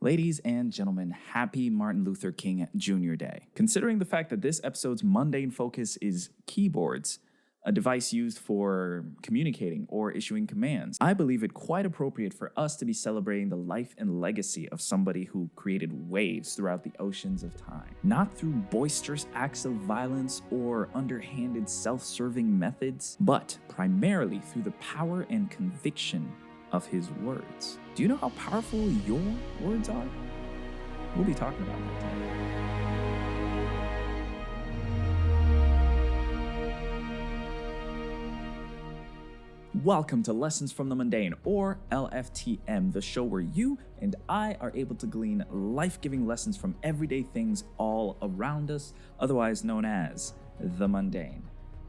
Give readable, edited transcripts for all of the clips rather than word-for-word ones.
Ladies and gentlemen, happy Martin Luther King Jr. Day. Considering the fact that this episode's mundane focus is keyboards, a device used for communicating or issuing commands, I believe it quite appropriate for us to be celebrating the life and legacy of somebody who created waves throughout the oceans of time. Not through boisterous acts of violence or underhanded self-serving methods, but primarily through the power and conviction of his words. Do you know how powerful your words are? We'll be talking about that today. Welcome to Lessons from the Mundane, or LFTM, the show where you and I are able to glean life-giving lessons from everyday things all around us, otherwise known as the mundane.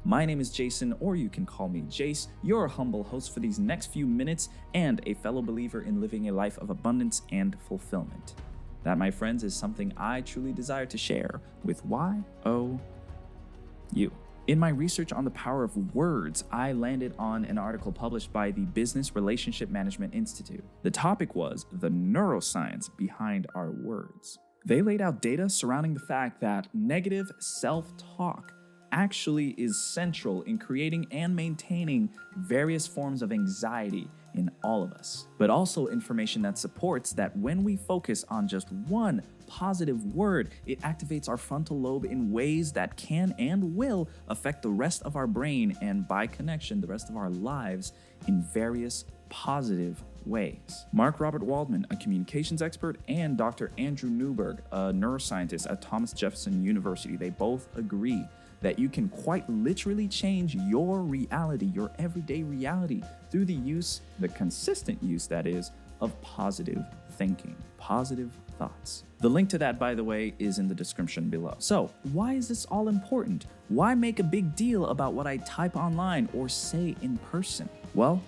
My name is Jason, or you can call me Jace, your humble host for these next few minutes and a fellow believer in living a life of abundance and fulfillment. That, my friends, is something I truly desire to share with you. In my research on the power of words, I landed on an article published by the Business Relationship Management Institute. The topic was the neuroscience behind our words. They laid out data surrounding the fact that negative self-talk actually is central in creating and maintaining various forms of anxiety in all of us, but also information that supports that when we focus on just one positive word, it activates our frontal lobe in ways that can and will affect the rest of our brain and, by connection, the rest of our lives in various positive ways. Mark Robert Waldman, a communications expert, and Dr. Andrew Newberg, a neuroscientist at Thomas Jefferson University, they both agree that you can quite literally change your reality, your everyday reality, through the consistent use, that is, of positive thinking, positive thoughts. The link to that, by the way, is in the description below. So, why is this all important? Why make a big deal about what I type online or say in person? Well,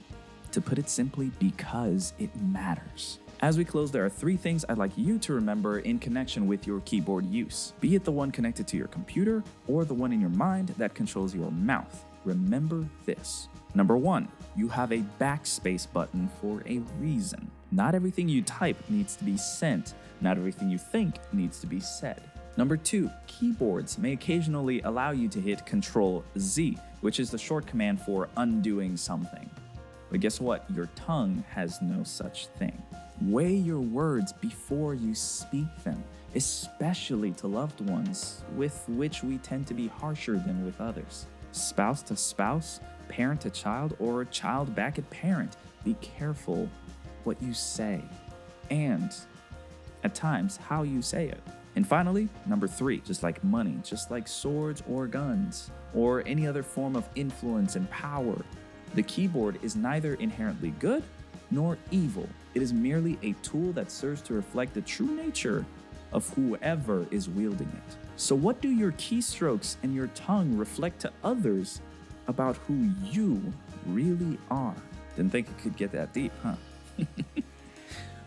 to put it simply, because it matters. As we close, there are 3 things I'd like you to remember in connection with your keyboard use. Be it the one connected to your computer or the one in your mind that controls your mouth. Remember this. Number 1, you have a backspace button for a reason. Not everything you type needs to be sent. Not everything you think needs to be said. Number 2, keyboards may occasionally allow you to hit Control-Z, which is the short command for undoing something. But guess what? Your tongue has no such thing. Weigh your words before you speak them, especially to loved ones, with which we tend to be harsher than with others. Spouse to spouse, parent to child, or child back at parent. Be careful what you say, and at times how you say it. And finally, number 3, just like money, just like swords or guns, or any other form of influence and power, the keyboard is neither inherently good nor evil. It is merely a tool that serves to reflect the true nature of whoever is wielding it. So what do your keystrokes and your tongue reflect to others about who you really are? Didn't think it could get that deep, huh?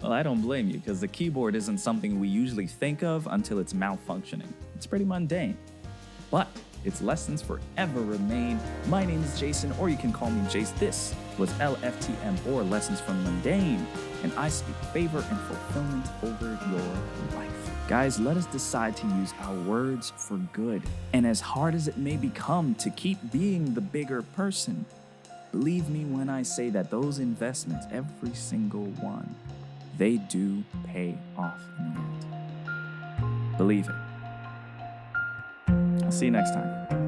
Well, I don't blame you, because the keyboard isn't something we usually think of until it's malfunctioning. It's pretty mundane, but its lessons forever remain. My name is Jason, or you can call me Jace. This was LFTM, or Lessons from Mundane, and I speak favor and fulfillment over your life. Guys, let us decide to use our words for good. And as hard as it may become to keep being the bigger person, believe me when I say that those investments, every single one, they do pay off in the end. Believe it. I'll see you next time.